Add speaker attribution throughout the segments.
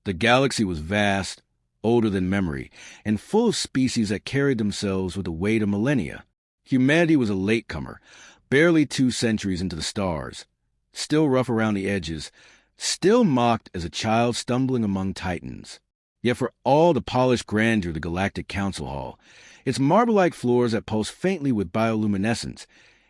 Speaker 1: The galaxy was vast, older than memory, and full of species that carried themselves with the weight of millennia. Humanity was a latecomer, barely 2 centuries into the stars, still rough around the edges, still mocked as a child stumbling among titans. Yet for all the polished grandeur of the Galactic Council Hall, its marble-like floors that pulsed faintly with bioluminescence,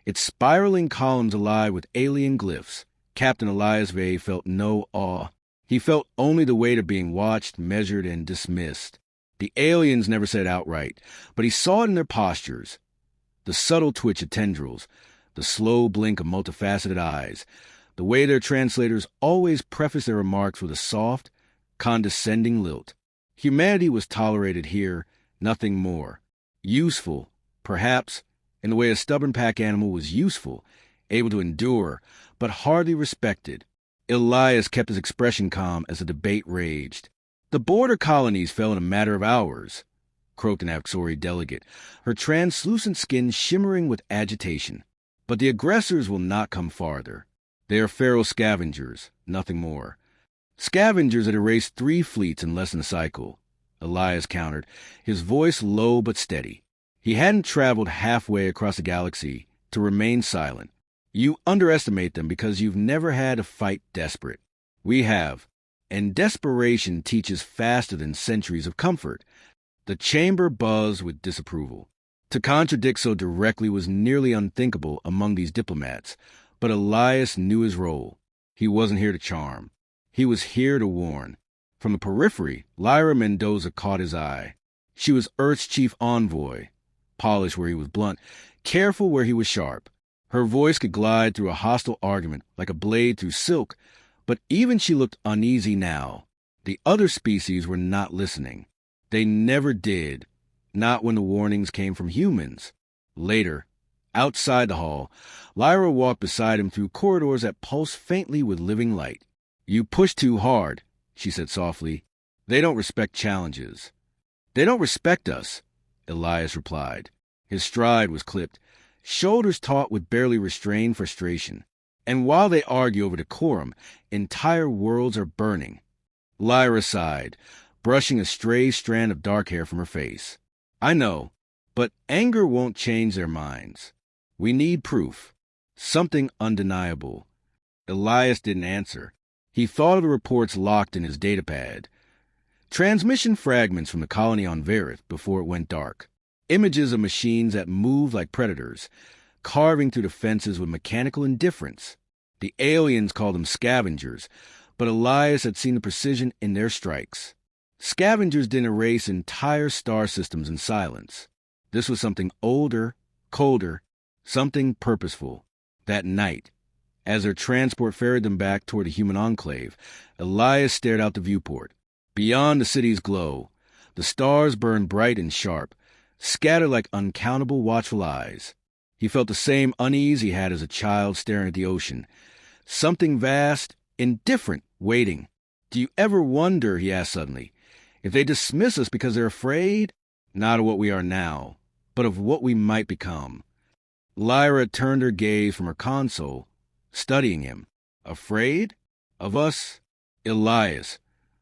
Speaker 1: its spiraling columns alive with alien glyphs, Captain Elias Vey felt no awe. He felt only the weight of being watched, measured, and dismissed. The aliens never said outright, but he saw it in their postures. The subtle twitch of tendrils, the slow blink of multifaceted eyes, the way their translators always prefaced their remarks with a soft, condescending lilt. Humanity was tolerated here, nothing more. Useful, perhaps, in the way a stubborn pack animal was useful, able to endure, but hardly respected. Elias kept his expression calm as the debate raged. The border colonies fell in a matter of hours, croaked an Axori delegate, her translucent skin shimmering with agitation. But the aggressors will not come farther. They are feral scavengers, nothing more. Scavengers that erased 3 fleets in less than a cycle, Elias countered, his voice low but steady. He hadn't traveled halfway across the galaxy to remain silent. You underestimate them because you've never had to fight desperate. We have, and desperation teaches faster than centuries of comfort. The chamber buzzed with disapproval. To contradict so directly was nearly unthinkable among these diplomats, but Elias knew his role. He wasn't here to charm. He was here to warn. From the periphery, Lyra Mendoza caught his eye. She was Earth's chief envoy, polished where he was blunt, careful where he was sharp. Her voice could glide through a hostile argument like a blade through silk, but even she looked uneasy now. The other species were not listening. They never did, not when the warnings came from humans. Later, outside the hall, Lyra walked beside him through corridors that pulsed faintly with living light. "You push too hard," she said softly. "They don't respect challenges." "They don't respect us," Elias replied. His stride was clipped, shoulders taut with barely restrained frustration. "And while they argue over decorum, entire worlds are burning." Lyra sighed, brushing a stray strand of dark hair from her face. "I know, but anger won't change their minds. We need proof. Something undeniable." Elias didn't answer. He thought of the reports locked in his datapad. Transmission fragments from the colony on Verith before it went dark. Images of machines that moved like predators, carving through the fences with mechanical indifference. The aliens called them scavengers, but Elias had seen the precision in their strikes. Scavengers didn't erase entire star systems in silence. This was something older, colder, something purposeful. That night, as their transport ferried them back toward the human enclave, Elias stared out the viewport. Beyond the city's glow, the stars burned bright and sharp, scattered like uncountable watchful eyes. He felt the same unease he had as a child staring at the ocean. Something vast, indifferent, waiting. "Do you ever wonder," he asked suddenly, "if they dismiss us because they're afraid? Not of what we are now, but of what we might become." Lyra turned her gaze from her console, studying him. "Afraid? Of us? Elias,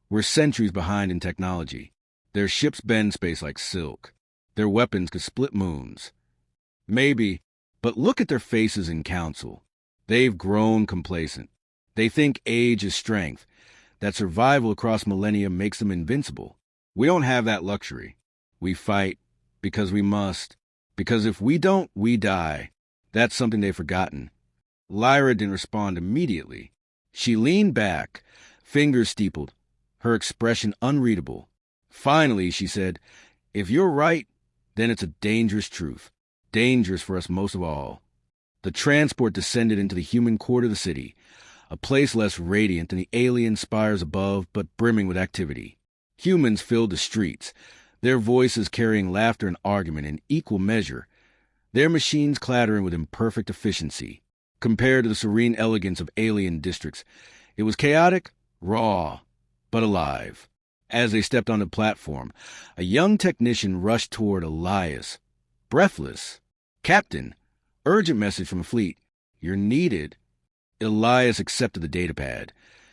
Speaker 1: we're centuries behind in technology. Their ships bend space like silk. Their weapons could split moons. Maybe, but look at their faces in council. They've grown complacent. They think age is strength, that survival across millennia makes them invincible. We don't have that luxury. We fight because we must, because if we don't, we die. That's something they've forgotten." Lyra didn't respond immediately. She leaned back, fingers steepled, her expression unreadable. Finally, she said, "If you're right, then it's a dangerous truth. Dangerous for us most of all." The transport descended into the human quarter of the city, a place less radiant than the alien spires above, but brimming with activity. Humans filled the streets, their voices carrying laughter and argument in equal measure, their machines clattering with imperfect efficiency. Compared to the serene elegance of alien districts, it was chaotic, raw, but alive. As they stepped on the platform, a young technician rushed toward Elias, breathless. "Captain, urgent message from the fleet. You're needed." Elias accepted the datapad,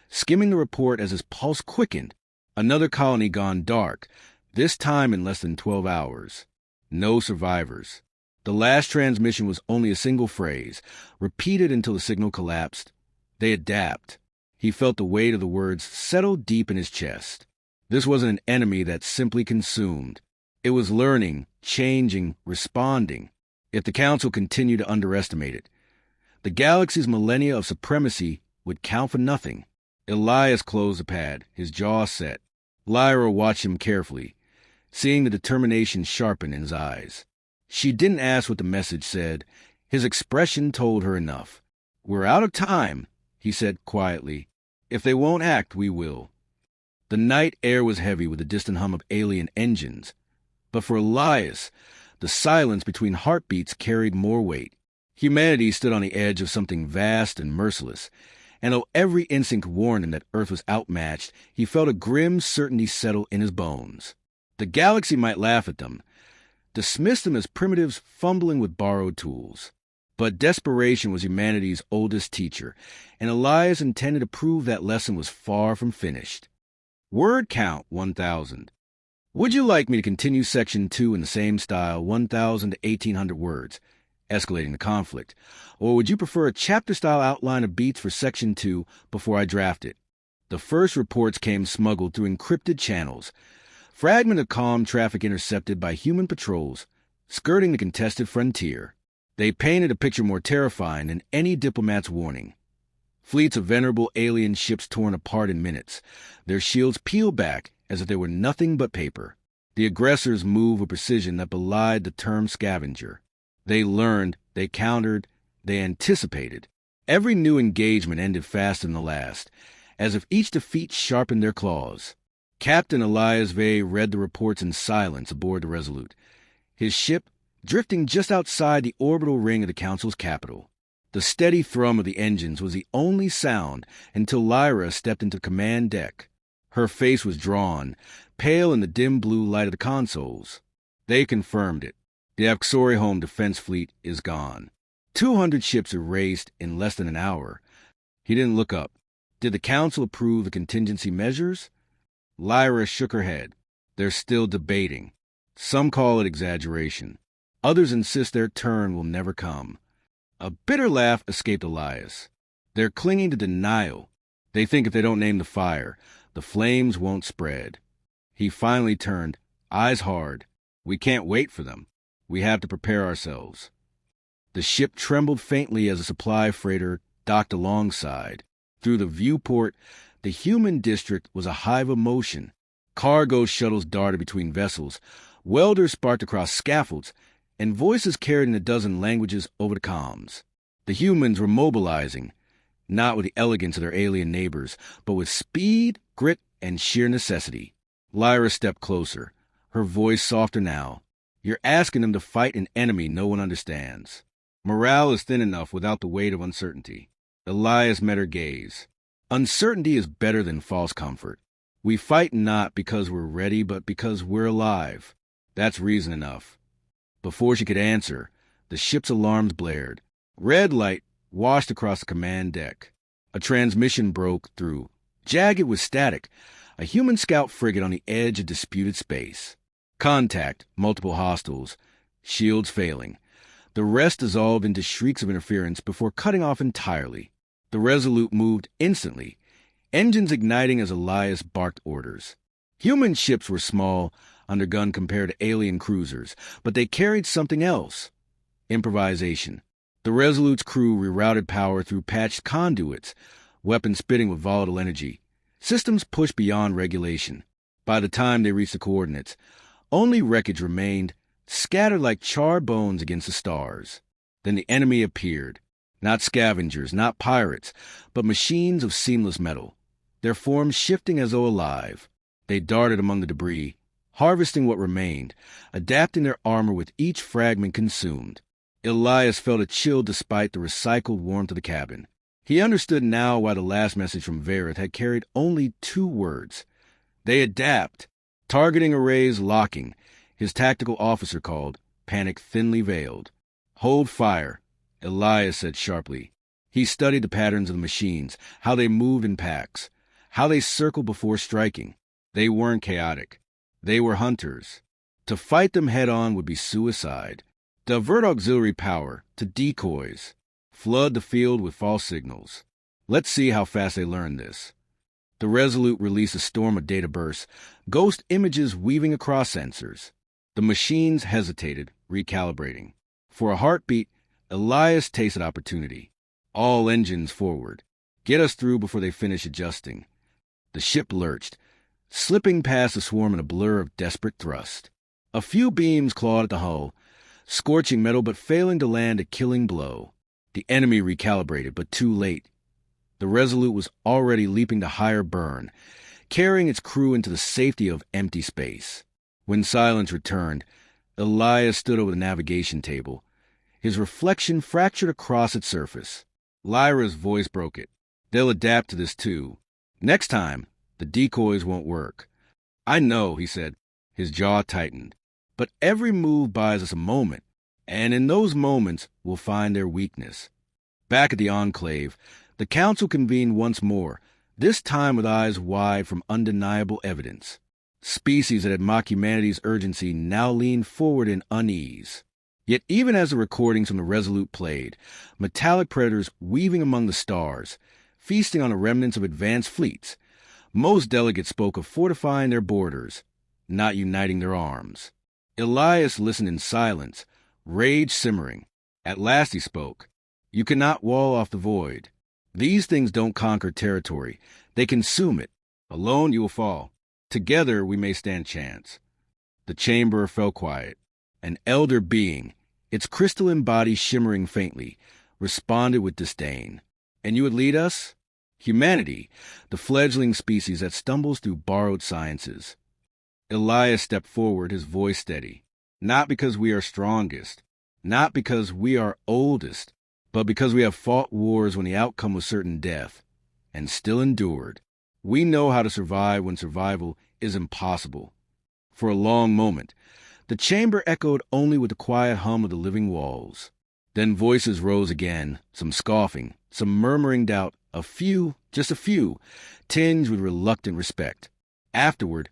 Speaker 1: skimming the report as his pulse quickened. Another colony gone dark, this time in less than 12 hours. No survivors. The last transmission was only a single phrase, repeated until the signal collapsed. They adapt. He felt the weight of the words settle deep in his chest. This wasn't an enemy that simply consumed. It was learning, changing, responding. If the Council continued to underestimate it, the galaxy's millennia of supremacy would count for nothing. Elias closed the pad, his jaw set. Lyra watched him carefully, seeing the determination sharpen in his eyes. She didn't ask what the message said. His expression told her enough. "We're out of time," he said quietly. "If they won't act, we will." The night air was heavy with the distant hum of alien engines. But for Elias, the silence between heartbeats carried more weight. Humanity stood on the edge of something vast and merciless, and though every instinct warned him that Earth was outmatched, he felt a grim certainty settle in his bones. The galaxy might laugh at them, dismiss them as primitives fumbling with borrowed tools. But desperation was humanity's oldest teacher, and Elias intended to prove that lesson was far from finished. Word count 1,000. Would you like me to continue Section 2 in the same style, 1,000 to 1,800 words, escalating the conflict? Or would you prefer a chapter-style outline of beats for Section 2 before I draft it? The first reports came smuggled through encrypted channels. Fragment of calm traffic intercepted by human patrols, skirting the contested frontier. They painted a picture more terrifying than any diplomat's warning. Fleets of venerable alien ships torn apart in minutes, their shields peeled back as if they were nothing but paper. The aggressors moved with precision that belied the term scavenger. They learned, they countered, they anticipated. Every new engagement ended faster than the last, as if each defeat sharpened their claws. Captain Elias Vey read the reports in silence aboard the Resolute, his ship drifting just outside the orbital ring of the Council's capital. The steady thrum of the engines was the only sound until Lyra stepped into command deck. Her face was drawn, pale in the dim blue light of the consoles. They confirmed it. The Axori-Home Defense Fleet is gone. 200 ships erased in less than an hour. He didn't look up. Did the Council approve the contingency measures? Lyra shook her head. They're still debating. Some call it exaggeration. Others insist their turn will never come. A bitter laugh escaped Elias. They're clinging to denial. They think if they don't name the fire, the flames won't spread. He finally turned, eyes hard. We can't wait for them. We have to prepare ourselves. The ship trembled faintly as a supply freighter docked alongside. Through the viewport, the human district was a hive of motion. Cargo shuttles darted between vessels, welders sparked across scaffolds, and voices carried in a dozen languages over the comms. The humans were mobilizing, not with the elegance of their alien neighbors, but with speed, grit, and sheer necessity. Lyra stepped closer, her voice softer now. You're asking them to fight an enemy no one understands. Morale is thin enough without the weight of uncertainty. Elias met her gaze. Uncertainty is better than false comfort. We fight not because we're ready, but because we're alive. That's reason enough. Before she could answer, the ship's alarms blared. Red light washed across the command deck. A transmission broke through, jagged with static, a human scout frigate on the edge of disputed space. Contact, multiple hostiles, shields failing. The rest dissolved into shrieks of interference before cutting off entirely. The Resolute moved instantly, engines igniting as Elias barked orders. Human ships were small, undergunned compared to alien cruisers, but they carried something else. Improvisation. The Resolute's crew rerouted power through patched conduits, weapons spitting with volatile energy. Systems pushed beyond regulation. By the time they reached the coordinates, only wreckage remained, scattered like charred bones against the stars. Then the enemy appeared. Not scavengers, not pirates, but machines of seamless metal, their forms shifting as though alive. They darted among the debris, harvesting what remained, adapting their armor with each fragment consumed. Elias felt a chill despite the recycled warmth of the cabin. He understood now why the last message from Verith had carried only 2 words. They adapt. Targeting arrays locking, his tactical officer called, panic thinly veiled. Hold fire, Elias said sharply. He studied the patterns of the machines, how they moved in packs, how they circled before striking. They weren't chaotic. They were hunters. To fight them head-on would be suicide. Divert auxiliary power to decoys. Flood the field with false signals. Let's see how fast they learn this. The Resolute released a storm of data bursts, ghost images weaving across sensors. The machines hesitated, recalibrating. For a heartbeat, Elias tasted opportunity. All engines forward. Get us through before they finish adjusting. The ship lurched, slipping past the swarm in a blur of desperate thrust. A few beams clawed at the hull, scorching metal but failing to land a killing blow. The enemy recalibrated, but too late. The Resolute was already leaping to higher burn, carrying its crew into the safety of empty space. When silence returned, Elias stood over the navigation table. His reflection fractured across its surface. Lyra's voice broke it. They'll adapt to this too. Next time, the decoys won't work. I know, he said. His jaw tightened. But every move buys us a moment, and in those moments we'll find their weakness. Back at the Enclave, the Council convened once more, this time with eyes wide from undeniable evidence. Species that had mocked humanity's urgency now leaned forward in unease. Yet even as the recordings from the Resolute played, metallic predators weaving among the stars, feasting on the remnants of advanced fleets, most delegates spoke of fortifying their borders, not uniting their arms. Elias listened in silence, rage simmering. At last he spoke. You cannot wall off the void. These things don't conquer territory. They consume it. Alone you will fall. Together we may stand chance. The chamber fell quiet. An elder being, its crystalline body shimmering faintly, responded with disdain. And you would lead us? Humanity, the fledgling species that stumbles through borrowed sciences. Elias stepped forward, his voice steady. Not because we are strongest, not because we are oldest, but because we have fought wars when the outcome was certain death, and still endured. We know how to survive when survival is impossible. For a long moment, the chamber echoed only with the quiet hum of the living walls. Then voices rose again, some scoffing, some murmuring doubt, a few, just a few, tinged with reluctant respect. Afterward,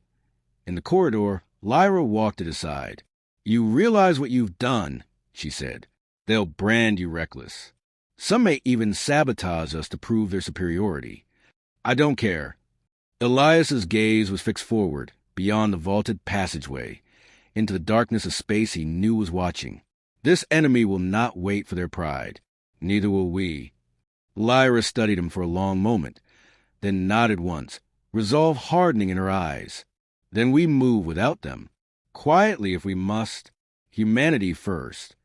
Speaker 1: in the corridor, Lyra walked to the side. You realize what you've done, she said. They'll brand you reckless. Some may even sabotage us to prove their superiority. I don't care. Elias's gaze was fixed forward, beyond the vaulted passageway, into the darkness of space he knew was watching. This enemy will not wait for their pride. Neither will we. Lyra studied him for a long moment, then nodded once, resolve hardening in her eyes. Then we move without them. Quietly if we must. Humanity first.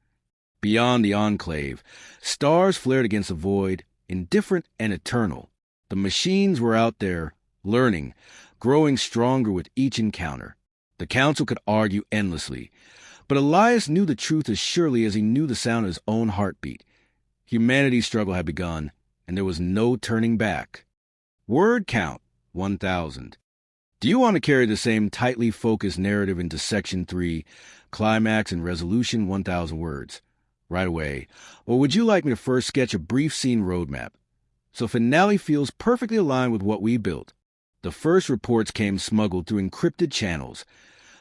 Speaker 1: Beyond the Enclave, stars flared against the void, indifferent and eternal. The machines were out there, learning, growing stronger with each encounter. The Council could argue endlessly, but Elias knew the truth as surely as he knew the sound of his own heartbeat. Humanity's struggle had begun, and there was no turning back. Word count, 1,000. Do you want to carry the same tightly focused narrative into Section 3, Climax and Resolution, 1,000 words? Right away. Or would you like me to first sketch a brief scene roadmap, so finale feels perfectly aligned with what we built? The first reports came smuggled through encrypted channels,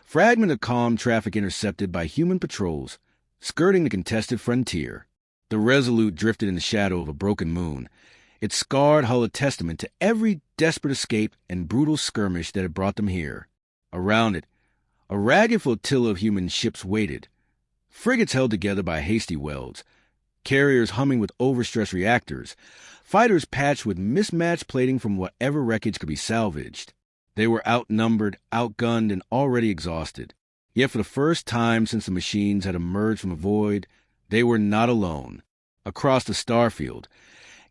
Speaker 1: fragment of calm traffic intercepted by human patrols, skirting the contested frontier. The Resolute drifted in the shadow of a broken moon, its scarred hull a testament to every desperate escape and brutal skirmish that had brought them here. Around it, a ragged flotilla of human ships waited, frigates held together by hasty welds, carriers humming with overstressed reactors, fighters patched with mismatched plating from whatever wreckage could be salvaged. They were outnumbered, outgunned, and already exhausted. Yet for the first time since the machines had emerged from the void, they were not alone. Across the starfield,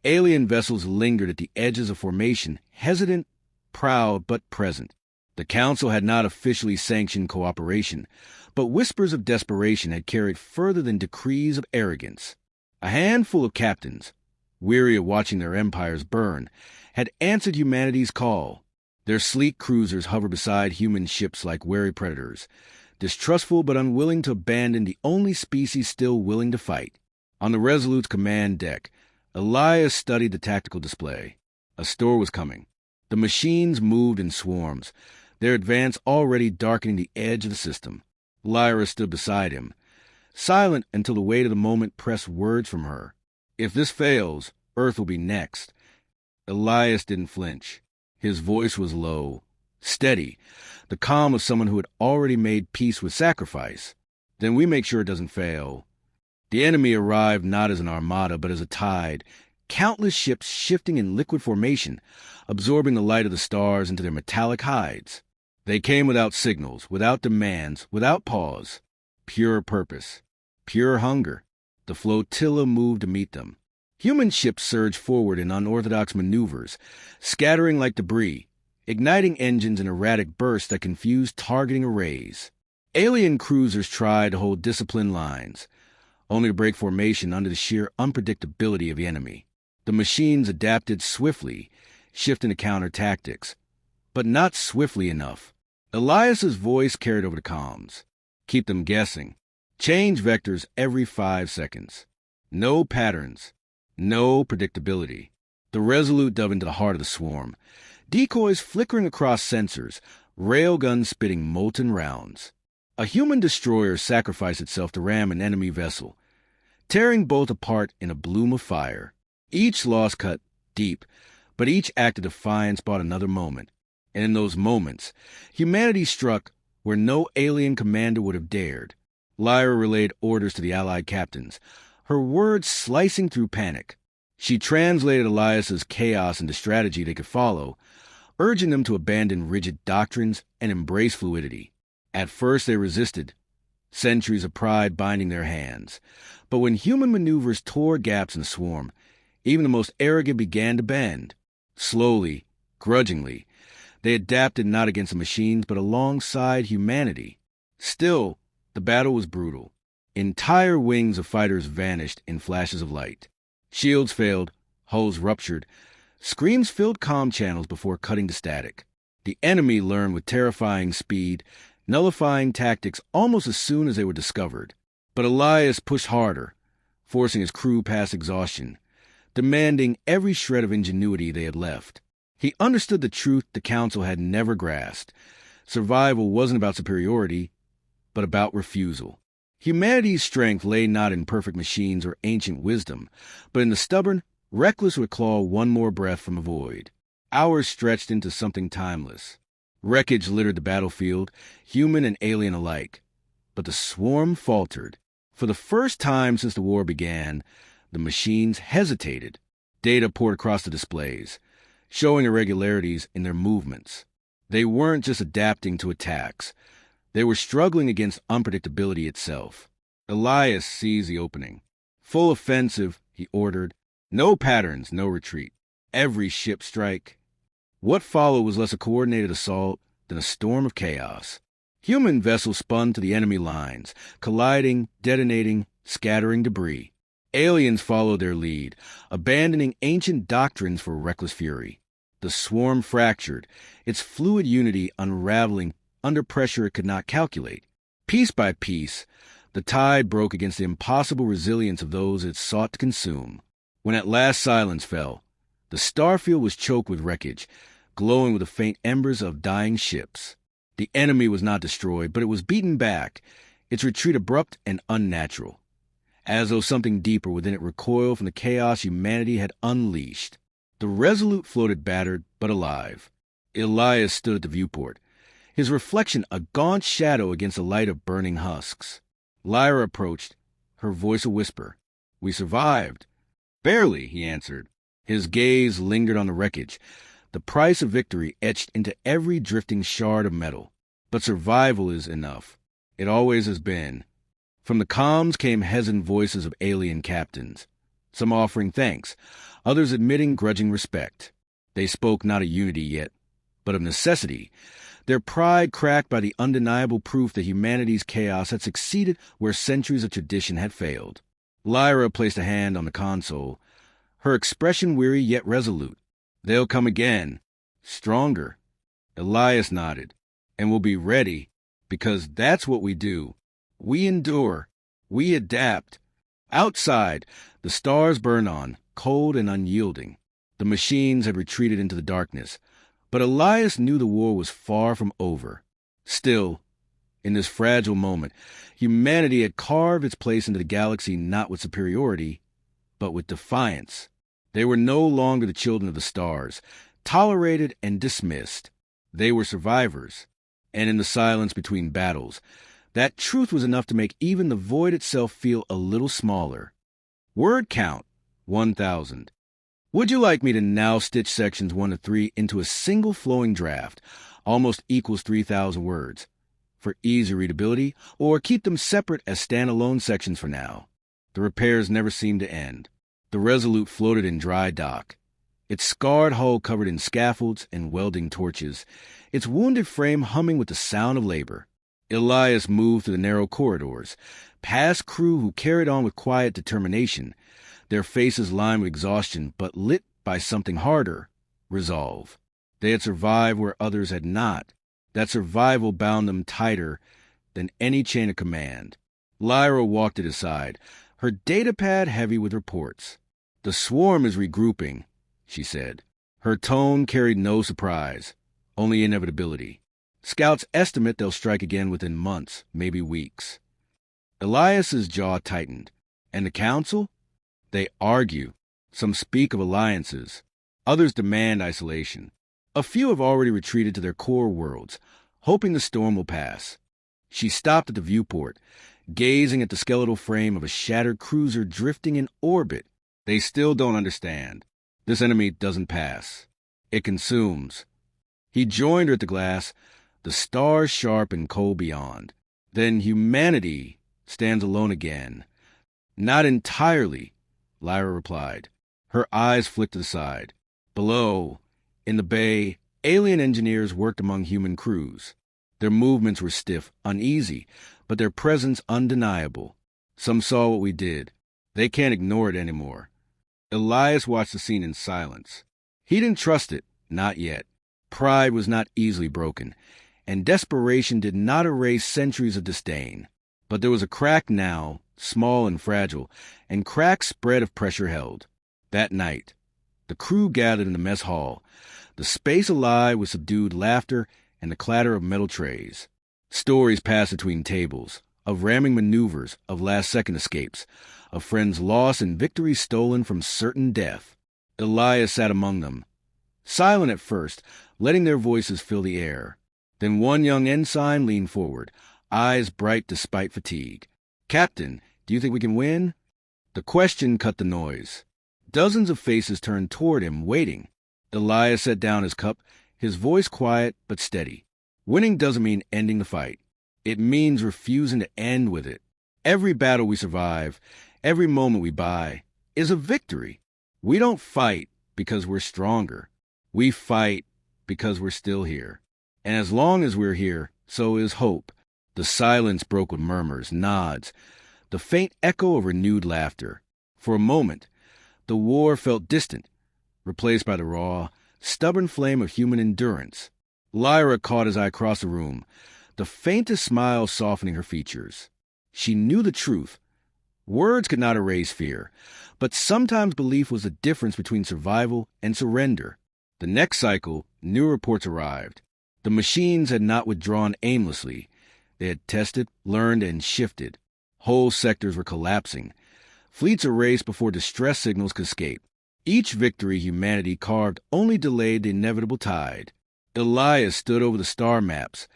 Speaker 1: alien vessels lingered at the edges of formation, hesitant, proud, but present. The Council had not officially sanctioned cooperation, but whispers of desperation had carried further than decrees of arrogance. A handful of captains, weary of watching their empires burn, had answered humanity's call. Their sleek cruisers hovered beside human ships like wary predators, distrustful but unwilling to abandon the only species still willing to fight. On the Resolute's command deck, Elias studied the tactical display. A store was coming. The machines moved in swarms, their advance already darkening the edge of the system. Lyra stood beside him, silent until the weight of the moment pressed words from her. If this fails, Earth will be next. Elias didn't flinch. His voice was low, steady, the calm of someone who had already made peace with sacrifice. Then we make sure it doesn't fail. The enemy arrived not as an armada, but as a tide, countless ships shifting in liquid formation, absorbing the light of the stars into their metallic hides. They came without signals, without demands, without pause. Pure purpose, pure hunger. The flotilla moved to meet them. Human ships surged forward in unorthodox maneuvers, scattering like debris, igniting engines in erratic bursts that confused targeting arrays. Alien cruisers tried to hold disciplined lines, only to break formation under the sheer unpredictability of the enemy. The machines adapted swiftly, shifting to counter tactics, but not swiftly enough. Elias's voice carried over the comms. Keep them guessing. Change vectors every 5 seconds. No patterns. No predictability. The Resolute dove into the heart of the swarm. Decoys flickering across sensors, railguns spitting molten rounds. A human destroyer sacrificed itself to ram an enemy vessel, tearing both apart in a bloom of fire. Each loss cut deep, but each act of defiance brought another moment. And in those moments, humanity struck where no alien commander would have dared. Lyra relayed orders to the Allied captains, her words slicing through panic. She translated Elias's chaos into strategy they could follow, urging them to abandon rigid doctrines and embrace fluidity. At first they resisted, centuries of pride binding their hands. But when human maneuvers tore gaps in the swarm, even the most arrogant began to bend. Slowly, grudgingly, they adapted not against the machines but alongside humanity. Still, the battle was brutal. Entire wings of fighters vanished in flashes of light. Shields failed, hulls ruptured, screams filled comm channels before cutting to static. The enemy learned with terrifying speed, nullifying tactics almost as soon as they were discovered. But Elias pushed harder, forcing his crew past exhaustion, demanding every shred of ingenuity they had left. He understood the truth the Council had never grasped. Survival wasn't about superiority, but about refusal. Humanity's strength lay not in perfect machines or ancient wisdom, but in the stubborn, reckless would claw one more breath from a void. Hours stretched into something timeless. Wreckage littered the battlefield, human and alien alike. But the swarm faltered. For the first time since the war began, the machines hesitated. Data poured across the displays, showing irregularities in their movements. They weren't just adapting to attacks. They were struggling against unpredictability itself. Elias seized the opening. Full offensive, he ordered. No patterns, no retreat. Every ship strike. What followed was less a coordinated assault than a storm of chaos. Human vessels spun to the enemy lines, colliding, detonating, scattering debris. Aliens followed their lead, abandoning ancient doctrines for reckless fury. The swarm fractured, its fluid unity unraveling under pressure it could not calculate. Piece by piece, the tide broke against the impossible resilience of those it sought to consume. When at last silence fell, the starfield was choked with wreckage, glowing with the faint embers of dying ships. The enemy was not destroyed, but it was beaten back, its retreat abrupt and unnatural, as though something deeper within it recoiled from the chaos humanity had unleashed. The Resolute floated battered, but alive. Elias stood at the viewport, his reflection a gaunt shadow against the light of burning husks. Lyra approached, her voice a whisper. "We survived." "Barely," he answered. His gaze lingered on the wreckage, the price of victory etched into every drifting shard of metal. But survival is enough. It always has been. From the comms came hesitant voices of alien captains, some offering thanks, others admitting grudging respect. They spoke not of unity yet, but of necessity, their pride cracked by the undeniable proof that humanity's chaos had succeeded where centuries of tradition had failed. Lyra placed a hand on the console, her expression weary yet resolute. "They'll come again, stronger." Elias nodded. "And we'll be ready, because that's what we do. We endure. We adapt." Outside, the stars burned on, cold and unyielding. The machines had retreated into the darkness, But Elias knew the war was far from over. Still, in this fragile moment, humanity had carved its place into the galaxy not with superiority, but with defiance. They were no longer the children of the stars, tolerated and dismissed. They were survivors. And in the silence between battles, that truth was enough to make even the void itself feel a little smaller. Word count, 1,000. Would you like me to now stitch sections 1 to 3 into a single flowing draft, almost equals 3,000 words, for easy readability, or keep them separate as standalone sections for now? The repairs never seemed to end. The Resolute floated in dry dock, its scarred hull covered in scaffolds and welding torches, its wounded frame humming with the sound of labor. Elias moved through the narrow corridors, past crew who carried on with quiet determination, their faces lined with exhaustion but lit by something harder, resolve. They had survived where others had not. That survival bound them tighter than any chain of command. Lyra walked at his side, her datapad heavy with reports. "The swarm is regrouping," she said. Her tone carried no surprise, only inevitability. Scouts estimate they'll strike again within months, maybe weeks. Elias's jaw tightened. And the council? They argue. Some speak of alliances. Others demand isolation. A few have already retreated to their core worlds, hoping the storm will pass. She stopped at the viewport, gazing at the skeletal frame of a shattered cruiser drifting in orbit. They still don't understand. This enemy doesn't pass. It consumes. He joined her at the glass, the stars sharp and cold beyond. Then humanity stands alone again. Not entirely, Lyra replied. Her eyes flicked to the side. Below, in the bay, alien engineers worked among human crews. Their movements were stiff, uneasy, but their presence undeniable. Some saw what we did. They can't ignore it anymore. Elias watched the scene in silence. He didn't trust it, not yet. Pride was not easily broken, and desperation did not erase centuries of disdain. But there was a crack now, small and fragile, and cracks spread if pressure held. That night, the crew gathered in the mess hall, the space alive with subdued laughter and the clatter of metal trays. Stories passed between tables, of ramming maneuvers, of last-second escapes, of friends lost and victories stolen from certain death. Elias sat among them, silent at first, letting their voices fill the air. Then one young ensign leaned forward, eyes bright despite fatigue. "Captain, do you think we can win?" The question cut the noise. Dozens of faces turned toward him, waiting. Elias set down his cup, his voice quiet but steady. Winning doesn't mean ending the fight. It means refusing to end with it. Every battle we survive, every moment we buy, is a victory. We don't fight because we're stronger. We fight because we're still here. And as long as we're here, so is hope. The silence broke with murmurs, nods, the faint echo of renewed laughter. For a moment, the war felt distant, replaced by the raw, stubborn flame of human endurance. Lyra caught his eye across the room, the faintest smile softening her features. She knew the truth. Words could not erase fear, but sometimes belief was the difference between survival and surrender. The next cycle, new reports arrived. The machines had not withdrawn aimlessly. They had tested, learned, and shifted. Whole sectors were collapsing. Fleets erased before distress signals could escape. Each victory humanity carved only delayed the inevitable tide. Elias stood over the star maps,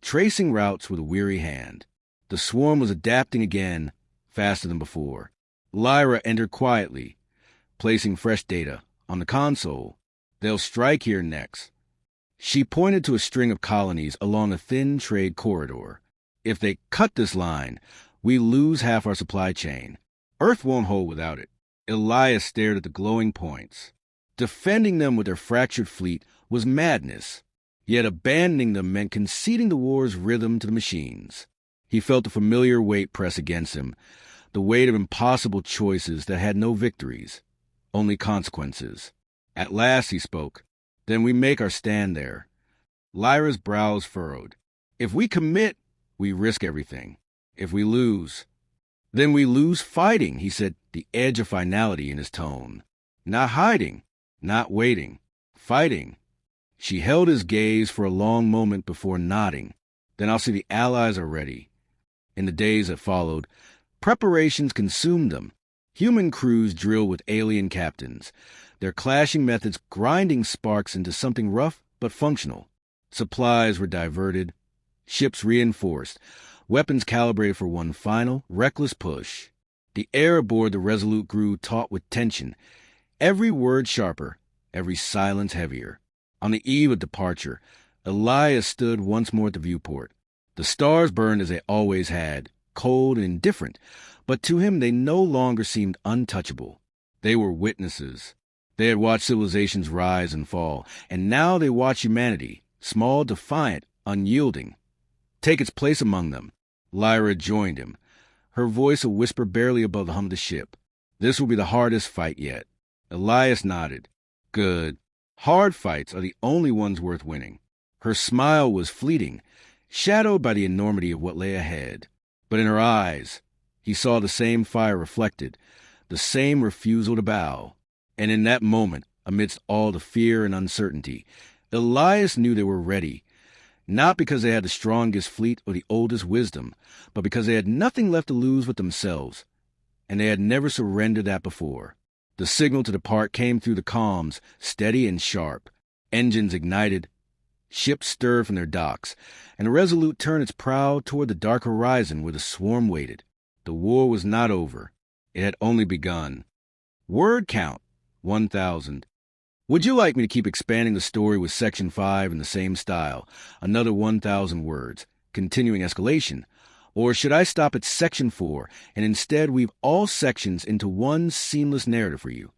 Speaker 1: tracing routes with a weary hand. The swarm was adapting again, faster than before. Lyra entered quietly, placing fresh data on the console. They'll strike here next. She pointed to a string of colonies along a thin trade corridor. If they cut this line, we lose half our supply chain. Earth won't hold without it. Elias stared at the glowing points. Defending them with their fractured fleet was madness. Yet abandoning them meant conceding the war's rhythm to the machines. He felt the familiar weight press against him, the weight of impossible choices that had no victories, only consequences. At last he spoke. Then we make our stand there. Lyra's brows furrowed. If we commit, we risk everything. If we lose, then we lose fighting, he said, the edge of finality in his tone. Not hiding, not waiting, fighting. She held his gaze for a long moment before nodding. Then I'll see the Allies are ready. In the days that followed, preparations consumed them. Human crews drilled with alien captains, their clashing methods grinding sparks into something rough but functional. Supplies were diverted, ships reinforced, weapons calibrated for one final, reckless push. The air aboard the Resolute grew taut with tension, every word sharper, every silence heavier. On the eve of departure, Elias stood once more at the viewport. The stars burned as they always had, cold and indifferent, but to him they no longer seemed untouchable. They were witnesses. They had watched civilizations rise and fall, and now they watched humanity, small, defiant, unyielding, take its place among them. Lyra joined him, her voice a whisper barely above the hum of the ship. This will be the hardest fight yet. Elias nodded. Good. Hard fights are the only ones worth winning. Her smile was fleeting, shadowed by the enormity of what lay ahead. But in her eyes, he saw the same fire reflected, the same refusal to bow. And in that moment, amidst all the fear and uncertainty, Elias knew they were ready, not because they had the strongest fleet or the oldest wisdom, but because they had nothing left to lose but themselves, and they had never surrendered that before. The signal to depart came through the comms, steady and sharp. Engines ignited, ships stirred from their docks, and the Resolute turned its prow toward the dark horizon where the swarm waited. The war was not over. It had only begun. Word count, 1,000. Would you like me to keep expanding the story with Section 5 in the same style, another 1,000 words, continuing escalation? Or should I stop at Section 4 and instead weave all sections into one seamless narrative for you?